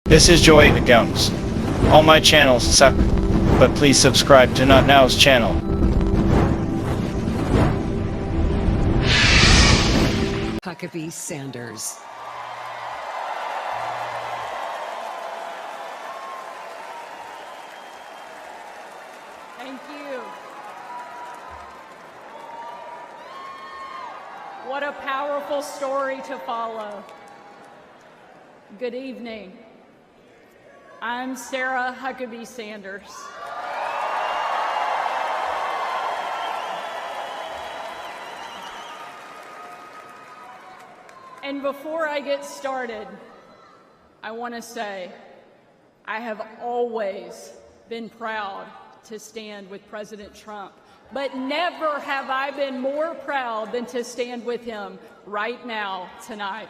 This is Joy McDowns. All my channels suck, but please subscribe to Not Now's channel. Huckabee Sanders. Thank you. What a powerful story to follow. Good evening. I'm Sarah Huckabee Sanders. And before I get started, I want to say I have always been proud to stand with President Trump, but never have I been more proud than to stand with him right now, tonight.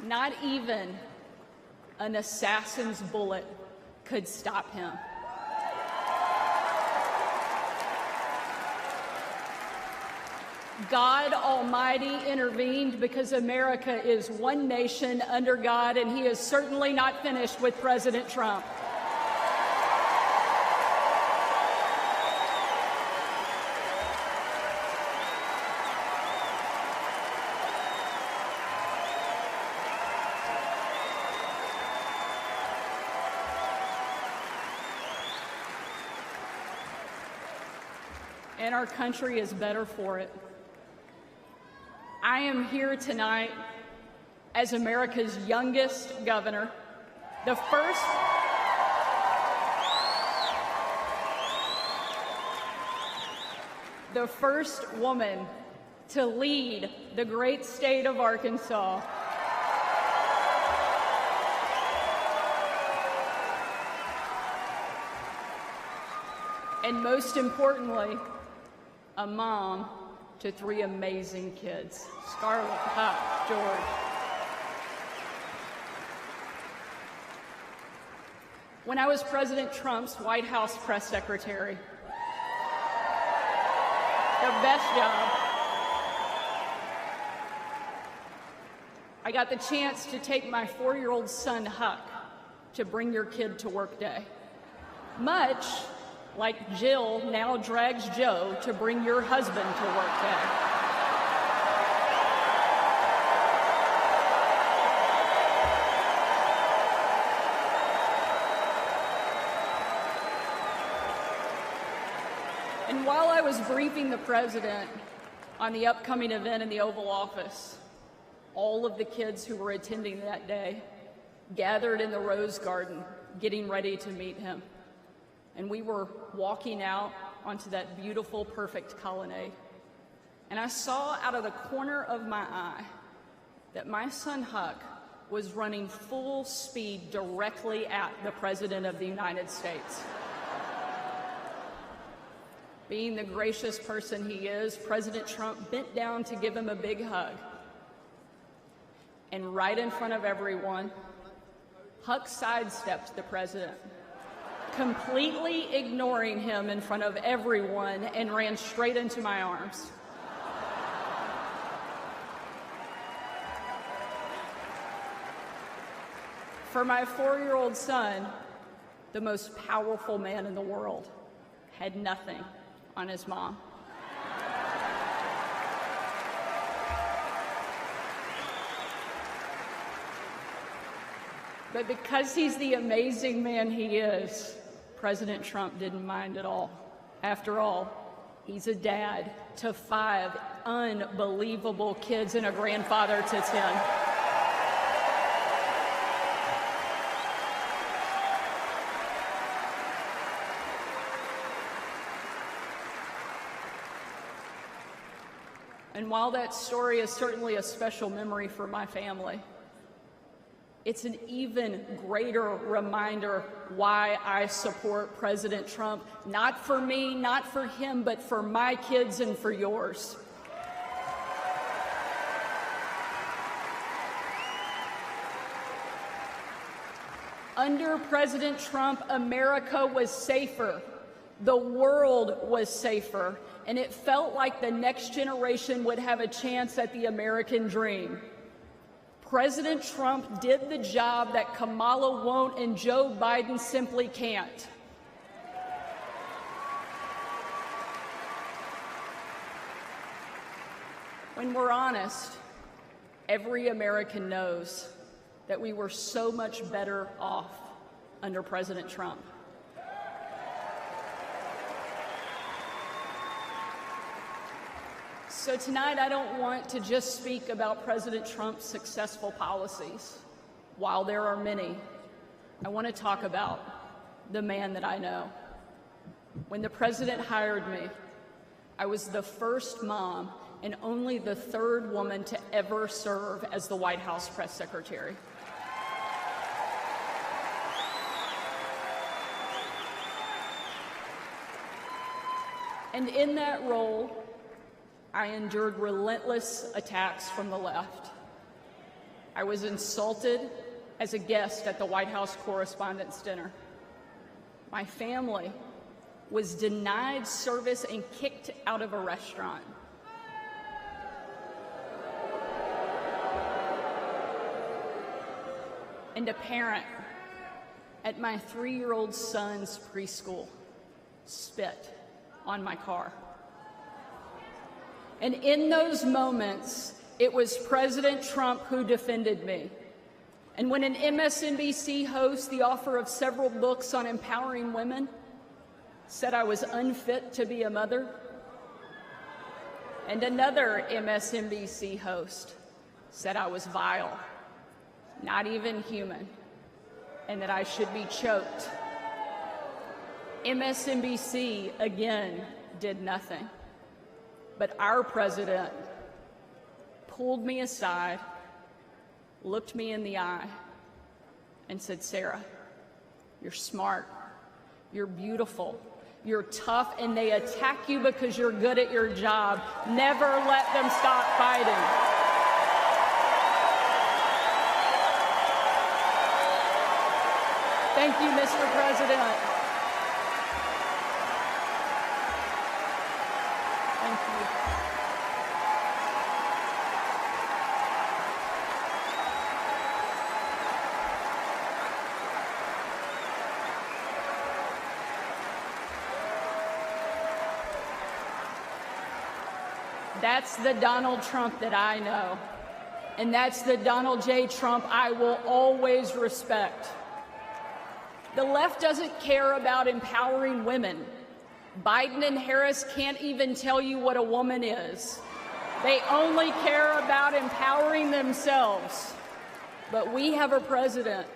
Not even an assassin's bullet could stop him. God Almighty intervened because America is one nation under God, and He is certainly not finished with President Trump. And our country is better for it. I am here tonight as America's youngest governor, the first woman to lead the great state of Arkansas. And most importantly, a mom to 3 amazing kids, Scarlett, Huck, George. When I was President Trump's White House press secretary, the best job, I got the chance to take my 4-year-old son, Huck, to Bring Your Kid to Work Day. Much like Jill now drags Joe to bring your husband to work day. And while I was briefing the president on the upcoming event in the Oval Office, all of the kids who were attending that day gathered in the Rose Garden, getting ready to meet him. And we were walking out onto that beautiful, perfect colonnade. And I saw out of the corner of my eye that my son Huck was running full speed directly at the President of the United States. Being the gracious person he is, President Trump bent down to give him a big hug. And right in front of everyone, Huck sidestepped the president, completely ignoring him in front of everyone, and ran straight into my arms. For my 4-year-old son, the most powerful man in the world had nothing on his mom. But because he's the amazing man he is, President Trump didn't mind at all. After all, he's a dad to 5 unbelievable kids and a grandfather to 10. And while that story is certainly a special memory for my family, it's an even greater reminder why I support President Trump, not for me, not for him, but for my kids and for yours. Under President Trump, America was safer, The world was safer, and it felt like the next generation would have a chance at the American dream. President Trump did the job that Kamala won't and Joe Biden simply can't. When we're honest, every American knows that we were so much better off under President Trump. So tonight, I don't want to just speak about President Trump's successful policies. While there are many, I want to talk about the man that I know. When the president hired me, I was the first mom and only the third woman to ever serve as the White House press secretary. And in that role, I endured relentless attacks from the left. I was insulted as a guest at the White House Correspondents' Dinner. My family was denied service and kicked out of a restaurant. And a parent at my 3-year-old son's preschool spit on my car. And in those moments, it was President Trump who defended me. And when an MSNBC host, the author of several books on empowering women, said I was unfit to be a mother, and another MSNBC host said I was vile, not even human, and that I should be choked, MSNBC again did nothing. But our president pulled me aside, looked me in the eye, and said, "Sarah, you're smart, you're beautiful, you're tough, and they attack you because you're good at your job. Never let them stop fighting." Thank you, Mr. President. Thank you. That's the Donald Trump that I know. And that's the Donald J. Trump I will always respect. The left doesn't care about empowering women. Biden and Harris can't even tell you what a woman is. They only care about empowering themselves. But we have a president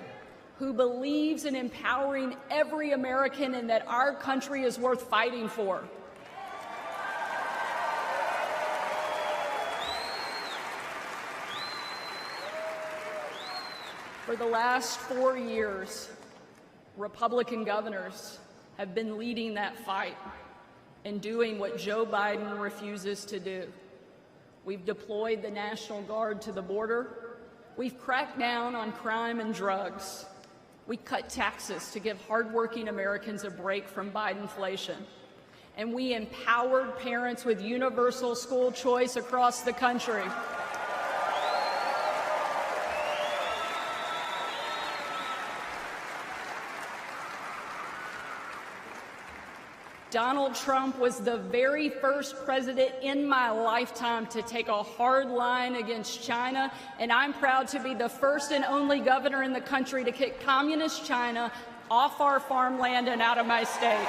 who believes in empowering every American and that our country is worth fighting for. For the last 4 years, Republican governors have been leading that fight and doing what Joe Biden refuses to do. We've deployed the National Guard to the border. We've cracked down on crime and drugs. We cut taxes to give hardworking Americans a break from Bidenflation. And we empowered parents with universal school choice across the country. Donald Trump was the very first president in my lifetime to take a hard line against China, and I'm proud to be the first and only governor in the country to kick communist China off our farmland and out of my state.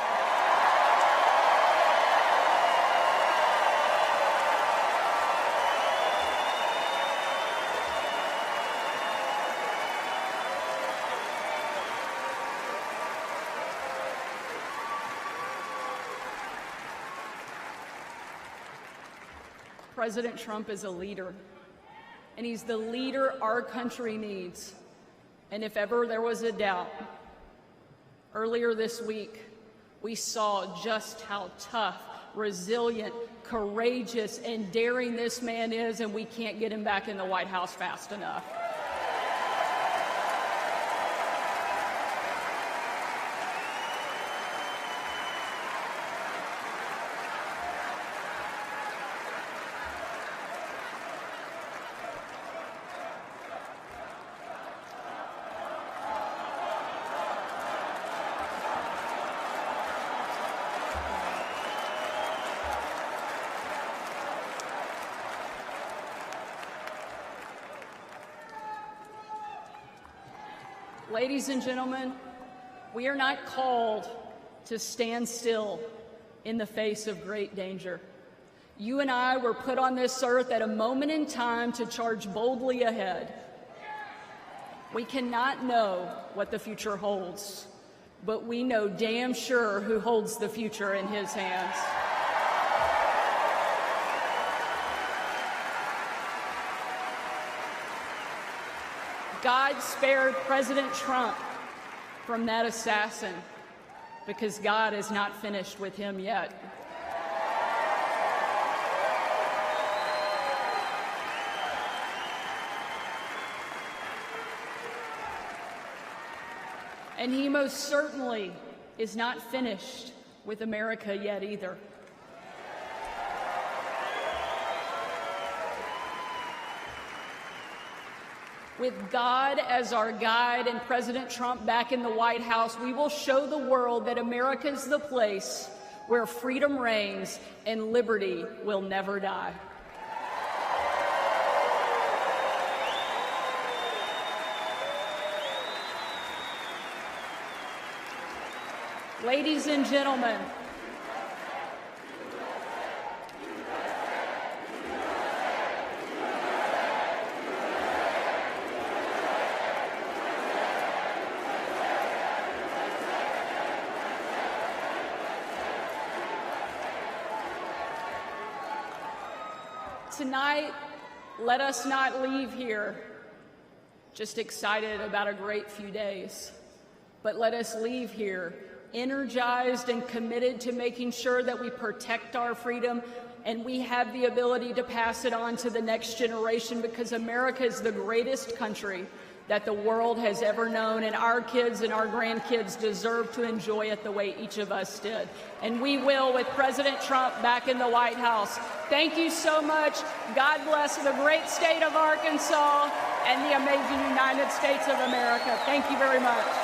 President Trump is a leader, and he's the leader our country needs. And if ever there was a doubt, earlier this week, we saw just how tough, resilient, courageous, and daring this man is, and we can't get him back in the White House fast enough. Ladies and gentlemen, we are not called to stand still in the face of great danger. You and I were put on this earth at a moment in time to charge boldly ahead. We cannot know what the future holds, but we know damn sure who holds the future in his hands. God spared President Trump from that assassin because God is not finished with him yet. And he most certainly is not finished with America yet either. With God as our guide and President Trump back in the White House, we will show the world that America is the place where freedom reigns and liberty will never die. Ladies and gentlemen, tonight, let us not leave here just excited about a great few days, but let us leave here energized and committed to making sure that we protect our freedom and we have the ability to pass it on to the next generation, because America is the greatest country that the world has ever known, and our kids and our grandkids deserve to enjoy it the way each of us did. And we will with President Trump back in the White House. Thank you so much. God bless the great state of Arkansas and the amazing United States of America. Thank you very much.